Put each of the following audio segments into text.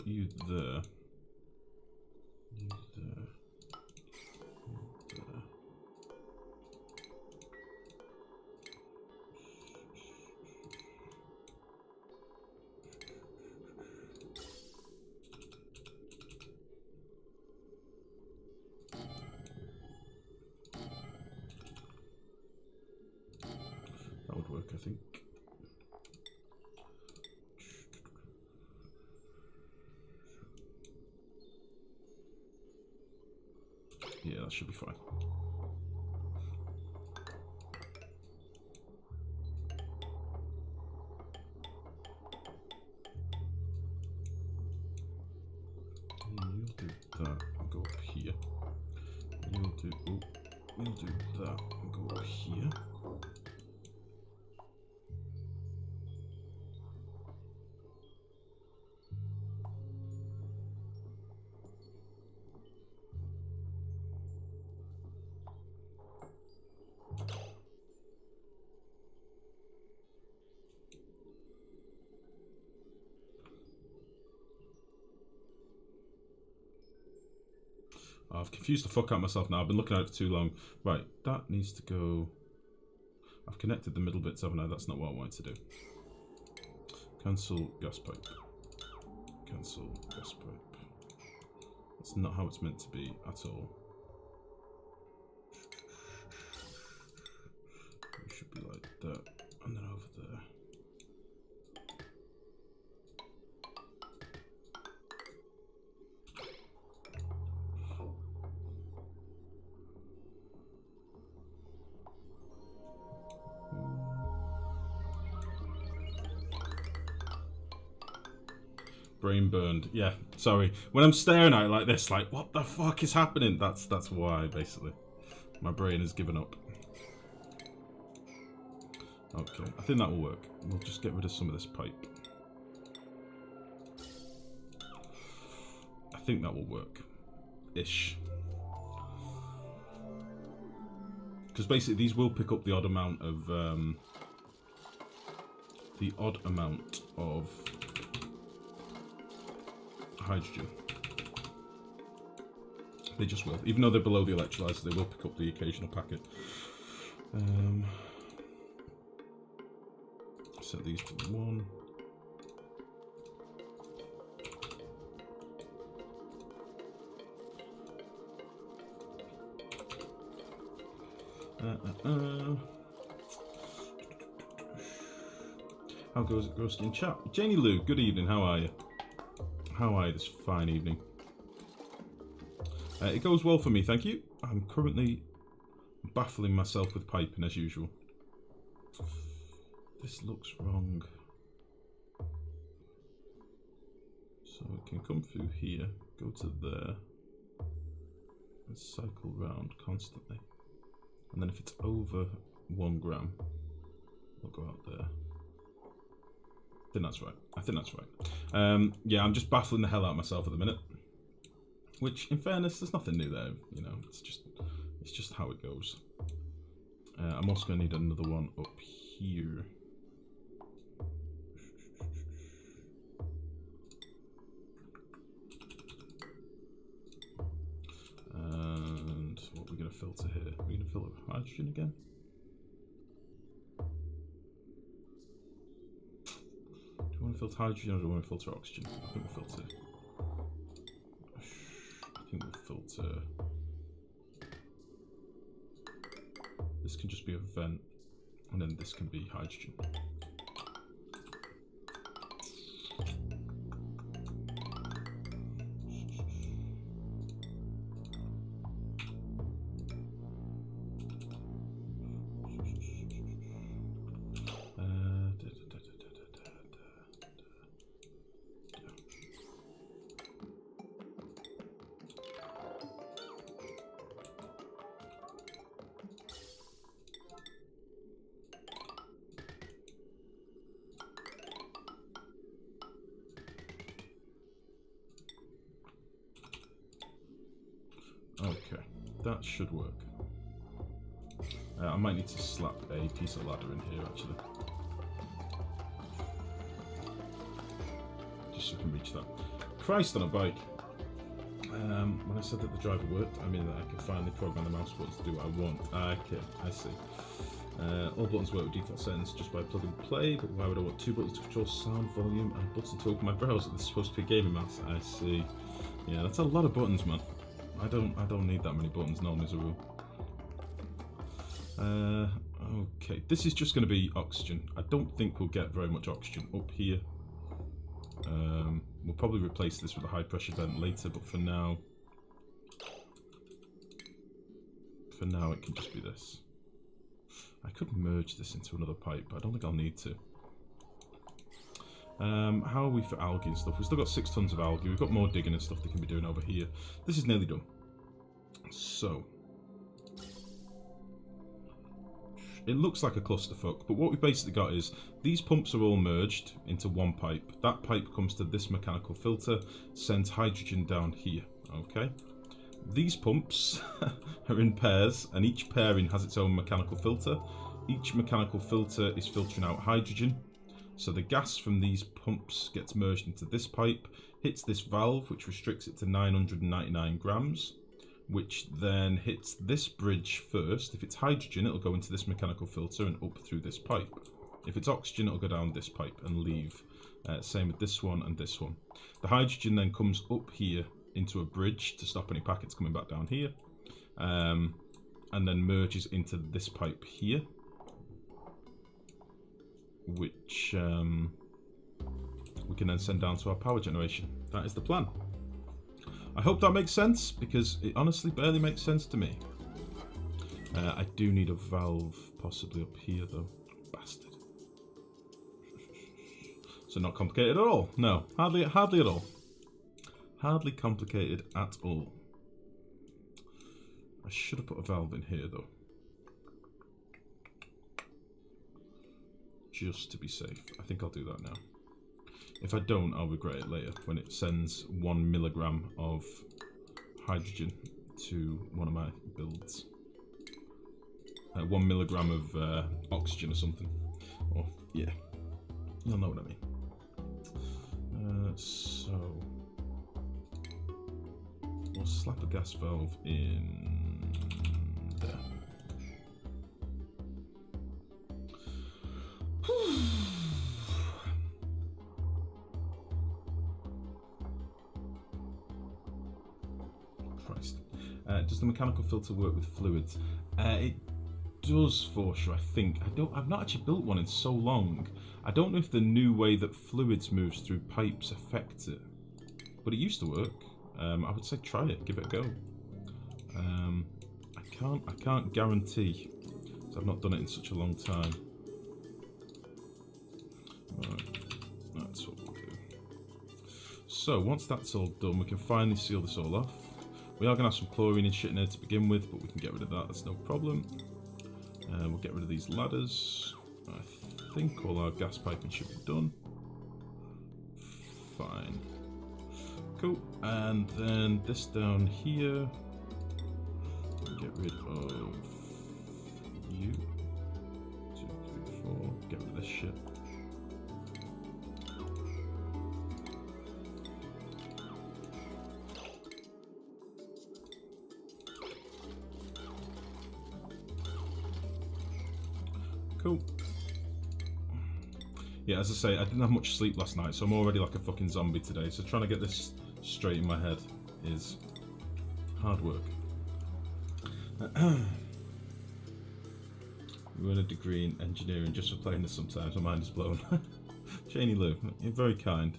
put you there. You there. You there. That would work, I think. Yeah, that should be fine. You'll do that and go up here. You'll do that and go up here. I've confused the fuck out of myself now. I've been looking at it for too long. Right, that needs to go... I've connected the middle bits, haven't I? That's not what I wanted to do. Cancel gas pipe. Cancel gas pipe. That's not how it's meant to be at all. It should be like that. And then over there. Brain burned. Yeah, sorry. When I'm staring at it like this, like, what the fuck is happening? That's why, basically. My brain has given up. Okay, I think that will work. We'll just get rid of some of this pipe. I think that will work. Ish. Because basically these will pick up the odd amount of... hydrogen. They just will. Even though they're below the electrolyzer, they will pick up the occasional packet. Set these to 1. How goes it, Grosky in chat? Janie Lou, good evening, how are you? How are you this fine evening? It goes well for me, thank you. I'm currently baffling myself with piping as usual. This looks wrong. So it can come through here, go to there, and cycle round constantly. And then if it's over 1 gram, we'll go out there. I think that's right. I think that's right. Yeah, I'm just baffling the hell out of myself at the minute. Which, in fairness, there's nothing new there. You know, it's just how it goes. I'm also going to need another one up here. And what we're going to filter here? We're going to filter hydrogen again. Do we want to filter hydrogen or do we want to filter oxygen? I think we'll filter. I think we'll filter. This can just be a vent, and then this can be hydrogen. Okay, that should work. I might need to slap a piece of ladder in here actually. Just so I can reach that. Christ on a bike. When I said that the driver worked, I mean that I can finally program the mouse buttons to do what I want. Okay, I see. All buttons work with default settings just by plug and play, but why would I want 2 buttons to control sound, volume, and a button to open my browser? This is supposed to be a gaming mouse. I see. Yeah, that's a lot of buttons, man. I don't need that many buttons, no, as a rule. Okay, this is just going to be oxygen. I don't think we'll get very much oxygen up here. We'll probably replace this with a high pressure vent later, but for now it can just be this. I could merge this into another pipe, but I don't think I'll need to. How are we for algae and stuff? We've still got 6 tons of algae. We've got more digging and stuff they can be doing over here. This is nearly done. So it looks like a clusterfuck, but what we've basically got is these pumps are all merged into one pipe. That pipe comes to this mechanical filter, sends hydrogen down here, okay? These pumps are in pairs, and each pairing has its own mechanical filter. Each mechanical filter is filtering out hydrogen. So the gas from these pumps gets merged into this pipe, hits this valve, which restricts it to 999 grams. Which then hits this bridge first. If it's hydrogen, it'll go into this mechanical filter and up through this pipe. If it's oxygen, it'll go down this pipe and leave. Same with this one and this one. The hydrogen then comes up here into a bridge to stop any packets coming back down here. And then merges into this pipe here. Which we can then send down to our power generation. That is the plan. I hope that makes sense, because it honestly barely makes sense to me. I do need a valve possibly up here, though. Bastard. So not complicated at all. No, hardly at all. Hardly complicated at all. I should have put a valve in here, though. Just to be safe. I think I'll do that now. If I don't, I'll regret it later when it sends 1 milligram of hydrogen to one of my builds. 1 milligram of oxygen or something. Or, yeah, you'll know what I mean. So, we'll slap a gas valve in there. Christ. Does the mechanical filter work with fluids? It does, for sure, I think. I've not actually built one in so long. I don't know if the new way that fluids moves through pipes affects it. But it used to work. I would say try it, give it a go. I can't guarantee, because I've not done it in such a long time. Right, that's what we'll do. So once that's all done, we can finally seal this all off. We are going to have some chlorine and shit in there to begin with, but we can get rid of that, that's no problem. We'll get rid of these ladders. I think all our gas piping should be done. Fine. Cool. And then this down here. Get rid of you. 2, 3, 4. Get rid of this shit. Cool. Yeah, as I say, I didn't have much sleep last night, so I'm already like a fucking zombie today. So trying to get this straight in my head is hard work. We earn a degree in engineering just for playing this sometimes. My mind is blown. Janie Lou, you're very kind.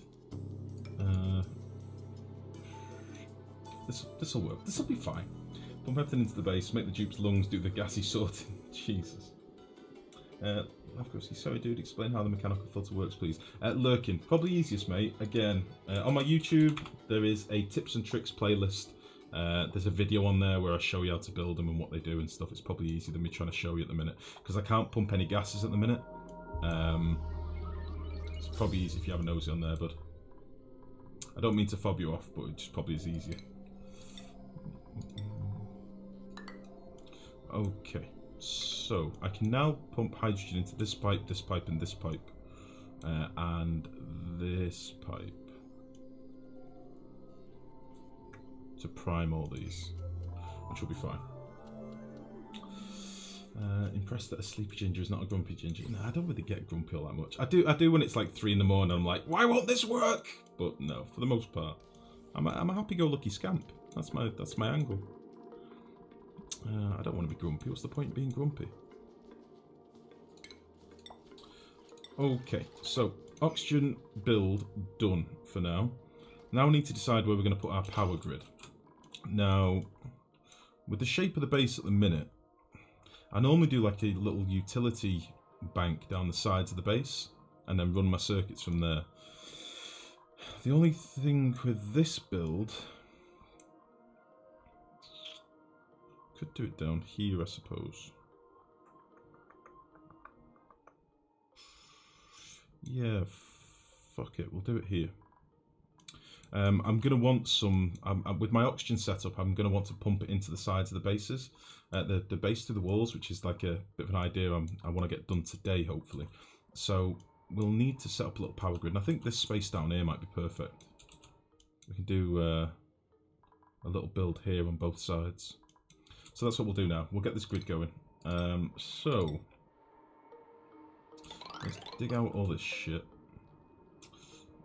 This'll work. This'll be fine. Pump everything into the base, make the dupe's lungs do the gassy sorting. Jesus. Sorry dude, explain how the mechanical filter works please. Lurkin, probably easiest mate. Again, on my YouTube there is a tips and tricks playlist. There's a video on there where I show you how to build them and what they do and stuff. It's probably easier than me trying to show you at the minute, because I can't pump any gases at the minute. It's probably easy if you have a nosy on there, but I don't mean to fob you off, but it just probably is easier. Okay. So, I can now pump hydrogen into this pipe, and this pipe. to prime all these, which will be fine. Impressed that a sleepy ginger is not a grumpy ginger. No, I don't really get grumpy all that much. I do when it's like 3 in the morning. I'm like, why won't this work? But no, for the most part, I'm a happy-go-lucky scamp. That's my angle. I don't want to be grumpy. What's the point in being grumpy? Okay, so oxygen build done for now. Now we need to decide where we're going to put our power grid. Now, with the shape of the base at the minute, I normally do like a little utility bank down the sides of the base and then run my circuits from there. The only thing with this build, could do it down here, I suppose. Yeah, fuck it, we'll do it here. I'm going to want some, with my oxygen setup, I'm going to want to pump it into the sides of the bases. The base through the walls, which is like a bit of an idea I want to get done today, hopefully. So we'll need to set up a little power grid. And I think this space down here might be perfect. We can do a little build here on both sides. So that's what we'll do now. We'll get this grid going. So let's dig out all this shit.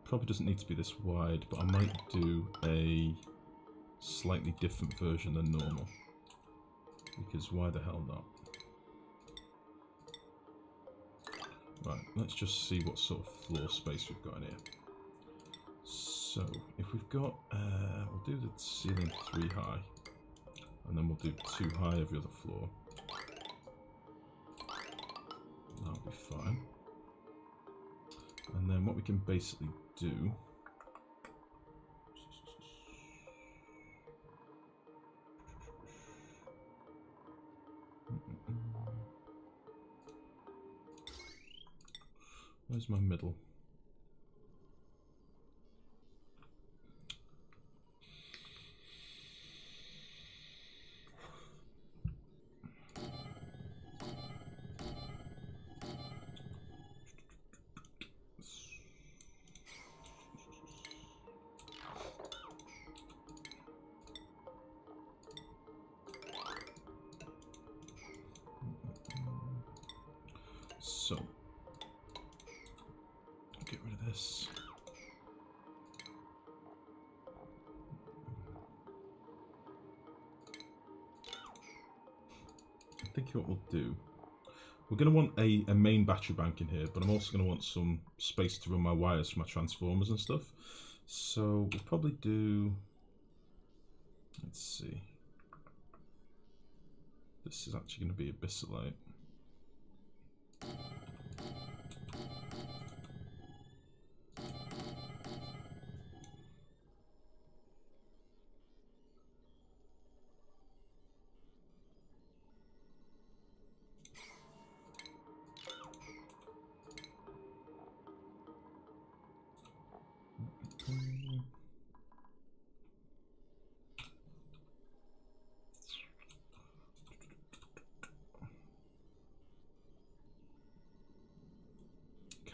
Probably doesn't need to be this wide, but I might do a slightly different version than normal. Because why the hell not? Right, let's just see what sort of floor space we've got in here. So, if we've got, we'll do the ceiling 3 high. And then we'll do 2 high every other floor. That'll be fine. And then what we can basically do... Where's my middle? So, get rid of this. I'm thinking what we'll do. We're going to want a main battery bank in here, but I'm also going to want some space to run my wires for my transformers and stuff. So we'll probably do... Let's see. This is actually going to be Abyssalite.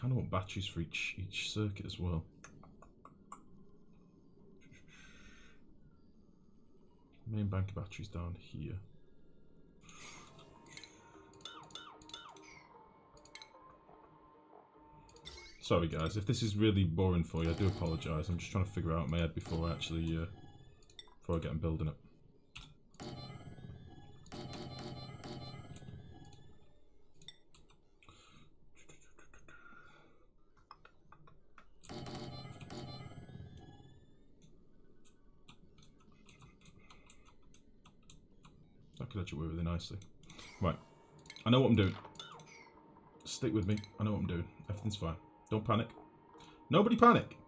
Kind of want batteries for each circuit as well. Main bank of batteries down here. Sorry guys, if this is really boring for you, I do apologise. I'm just trying to figure out in my head before I actually before I get on building it. That could actually work really nicely. Right, I know what I'm doing. Stick with me. I know what I'm doing. Everything's fine. Don't panic. Nobody panic.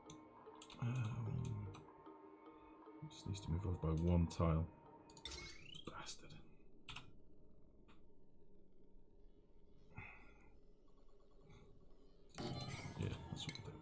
This needs to move over by 1 tile. Bastard. Yeah, that's what we'll do.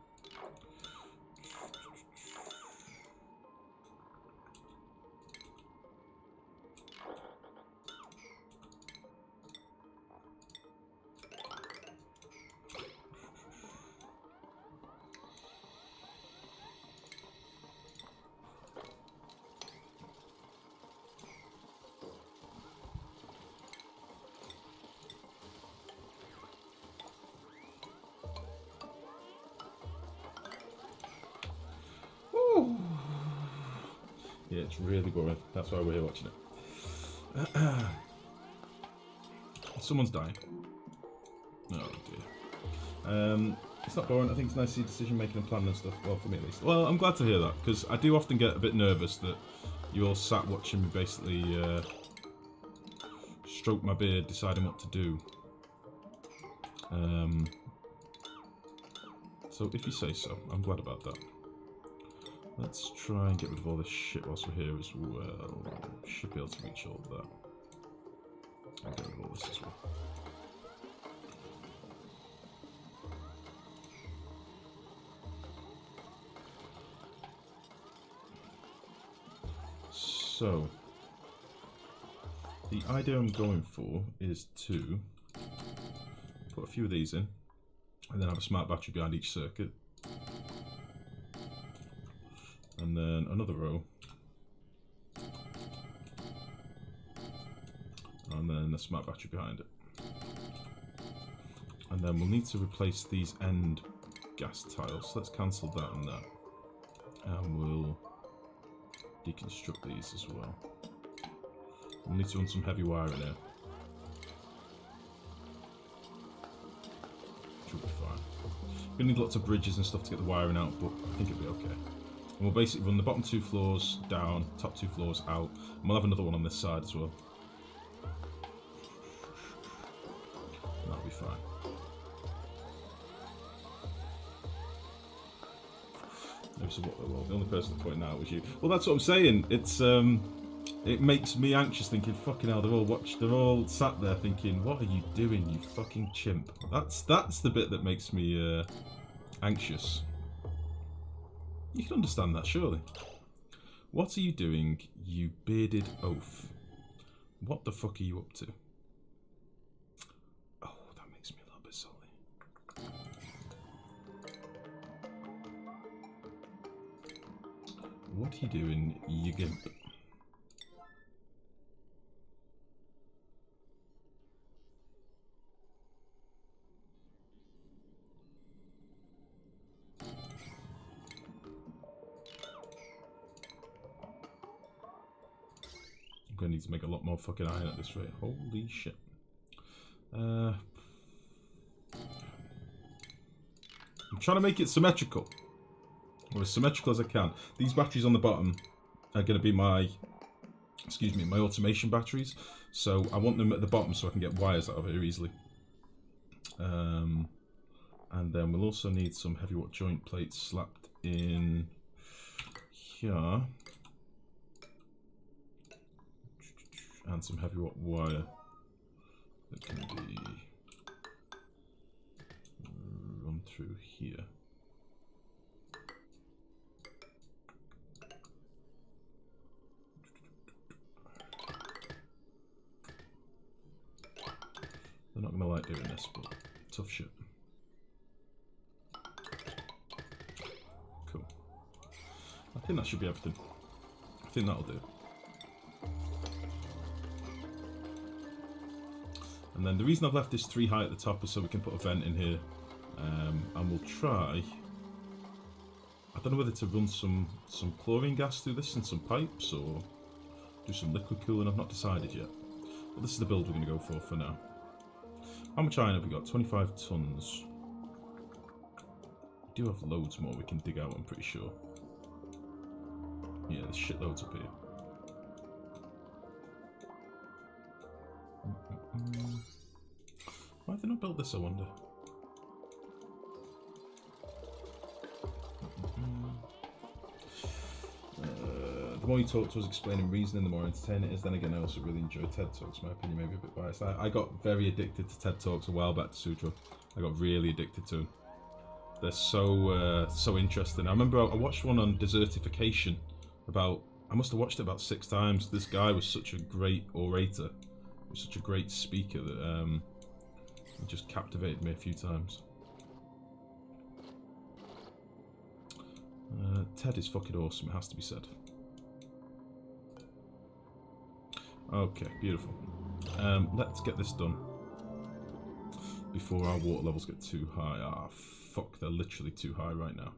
Yeah, it's really boring. That's why we're here watching it. Someone's dying. Oh dear. It's not boring. I think it's nice to see decision making and planning and stuff. Well, for me at least. Well, I'm glad to hear that, because I do often get a bit nervous that you all sat watching me basically stroke my beard, deciding what to do. So if you say so, I'm glad about that. Let's try and get rid of all this shit whilst we're here as well. Should be able to reach all of that. I'll get rid of all this as well. So, the idea I'm going for is to put a few of these in, and then have a smart battery behind each circuit. And then another row. And then a smart battery behind it. And then we'll need to replace these end gas tiles. So let's cancel that and that. And we'll deconstruct these as well. We'll need to run some heavy wire in here. Should be fine. We're gonna need lots of bridges and stuff to get the wiring out, but I think it'll be okay. And we'll basically run the bottom 2 floors down, top 2 floors out, and we'll have another one on this side as well. That'll be fine. So well, the only person to point out was you. Well, that's what I'm saying. It's it makes me anxious, thinking, fucking hell, they're all sat there thinking, what are you doing, you fucking chimp? That's the bit that makes me anxious. You can understand that, surely. What are you doing, you bearded oaf? What the fuck are you up to? Oh, that makes me a little bit salty. What are you doing, you gimp? I'm going to need to make a lot more fucking iron at this rate. Holy shit. I'm trying to make it symmetrical. Or as symmetrical as I can. These batteries on the bottom are going to be my, my automation batteries. So I want them at the bottom so I can get wires out of here easily. And then we'll also need some heavy watt joint plates slapped in here. And some heavy watt wire that can be run through here. They're not going to like doing this, but tough shit. Cool. I think that should be everything. I think that'll do. And then the reason I've left this 3 high at the top is so we can put a vent in here. And we'll try... I don't know whether to run some chlorine gas through this and some pipes, or do some liquid cooling. I've not decided yet. But this is the build we're going to go for now. How much iron have we got? 25 tons. We do have loads more we can dig out, I'm pretty sure. Yeah, there's shitloads up here. Why have they not built this, I wonder? The more you talk to us explaining reasoning, the more entertaining it is. Then again, I also really enjoy TED Talks. My opinion may be a bit biased. I got very addicted to TED Talks a while back to Sutro. I got really addicted to them. They're so interesting. I remember I watched one on desertification about... I must have watched it about 6 times. This guy was such a great orator. He was such a great speaker that it just captivated me a few times. TED is fucking awesome, it has to be said. Okay, beautiful. Let's get this done before our water levels get too high. Ah, fuck, they're literally too high right now.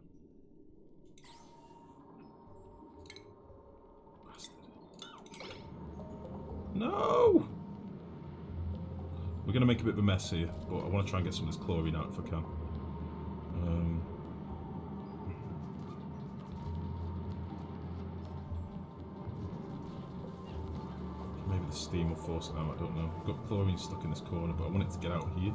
We're going to make a bit of a mess here, but I want to try and get some of this chlorine out if I can. Maybe the steam will force it out, I don't know. I've got chlorine stuck in this corner, but I want it to get out here.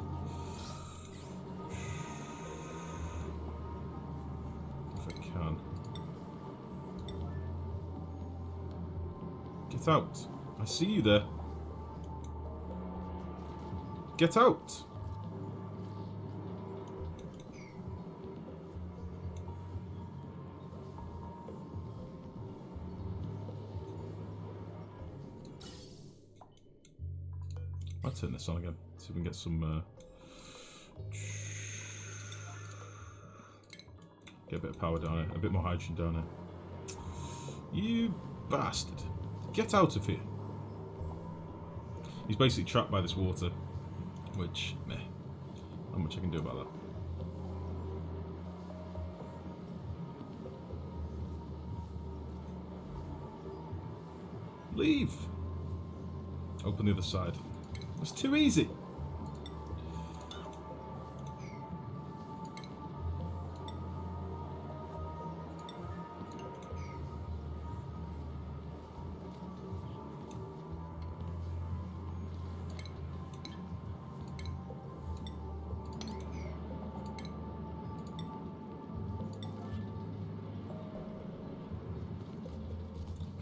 If I can. Get out! I see you there. Get out! I'll turn this on again, see if we can get some get a bit of power down here, a bit more hydrogen down here. You bastard! Get out of here! He's basically trapped by this water. Which, meh, not much I can do about that. Leave! Open the other side. It's too easy!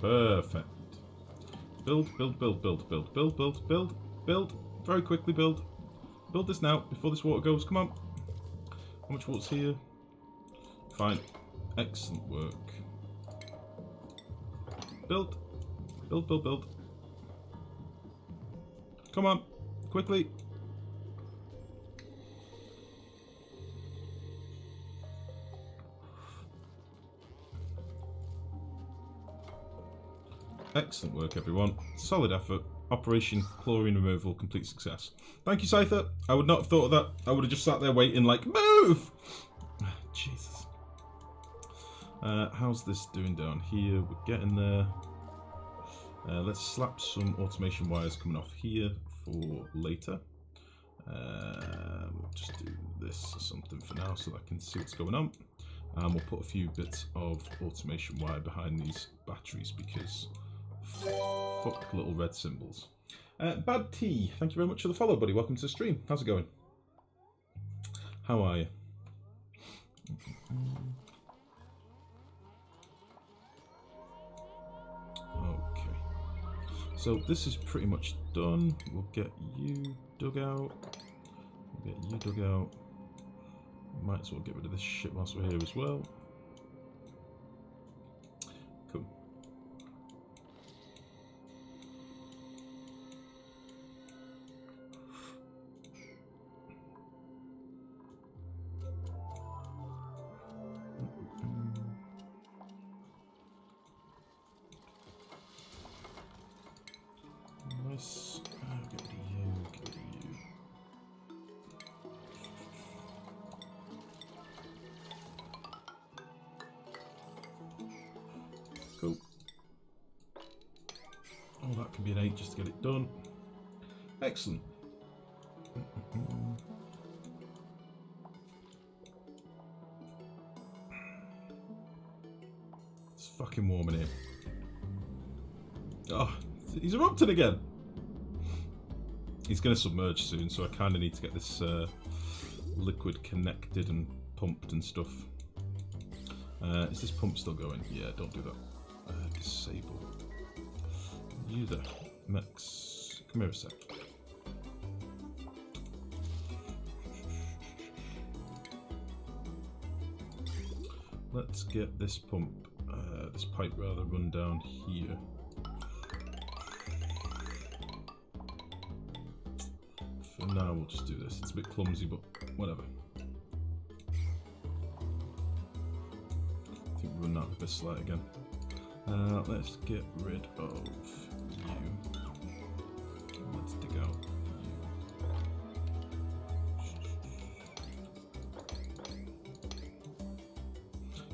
Perfect. Build, build, build, build, build, build, build, build, build. Very quickly build. Build this now, before this water goes. Come on. How much water's here? Fine. Excellent work. Build. Build, build, build. Come on. Quickly. Excellent work, everyone. Solid effort. Operation Chlorine Removal, complete success. Thank you, Scyther. I would not have thought of that. I would have just sat there waiting like, move! Jesus. How's this doing down here? We're getting there. Let's slap some automation wires coming off here for later. We'll just do this or something for now so that I can see what's going on. And we'll put a few bits of automation wire behind these batteries because fuck little red symbols. Bad Tea, thank you very much for the follow, buddy. Welcome to the stream. How's it going? How are you? Okay. So this is pretty much done. We'll get you dug out. We'll get you dug out. Might as well get rid of this shit whilst we're here as well. Cool. Nice. Get rid of you, get rid of you. Cool. Oh, that can be an 8 just to get it done. Excellent. It's fucking warm in here. Oh, he's erupted again. He's going to submerge soon, so I kind of need to get this liquid connected and pumped and stuff. Is this pump still going? Yeah, don't do that. Disable. You there. Max. Come here a sec. Let's get this pump, this pipe rather, run down here. For now, we'll just do this. It's a bit clumsy, but whatever. I think we're running out of this slide again. Let's get rid of you. Let's dig out you.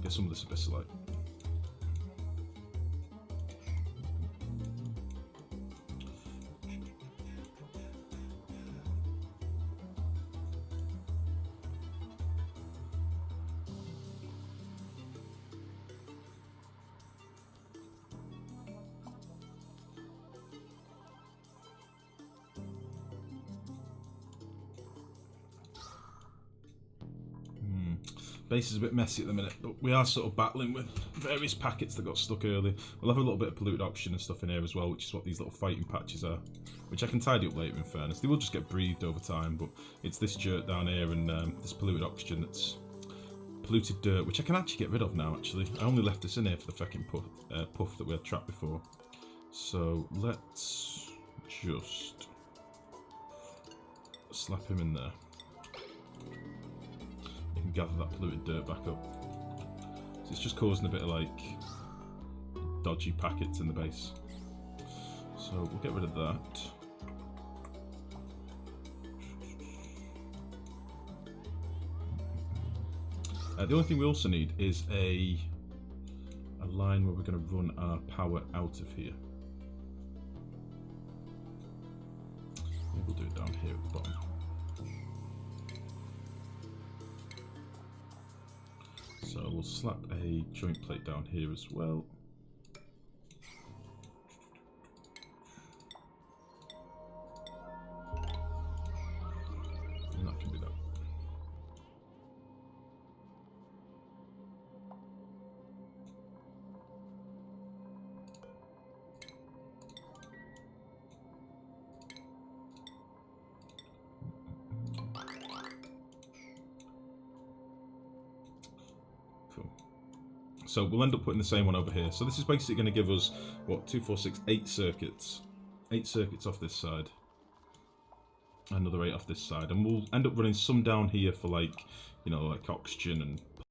Get some of this abyssite. Base is a bit messy at the minute, but we are sort of battling with various packets that got stuck early. We'll have a little bit of polluted oxygen and stuff in here as well, which is what these little fighting patches are, which I can tidy up later in fairness. They will just get breathed over time, but it's this dirt down here and this polluted oxygen that's polluted dirt, which I can actually get rid of now, actually. I only left this in here for the fucking puff that we had trapped before. So let's just slap him in there. You can gather that polluted dirt back up. So it's just causing a bit of like dodgy packets in the base. So we'll get rid of that. The only thing we also need is a line where we're going to run our power out of here. Maybe we'll do it down here at the bottom. So we'll slap a joint plate down here as well. And that can be that. So we'll end up putting the same one over here. So this is basically going to give us, what, 2, 4, 6, 8 circuits. 8 circuits off this side. Another 8 off this side. And we'll end up running some down here for like, you know, like oxygen and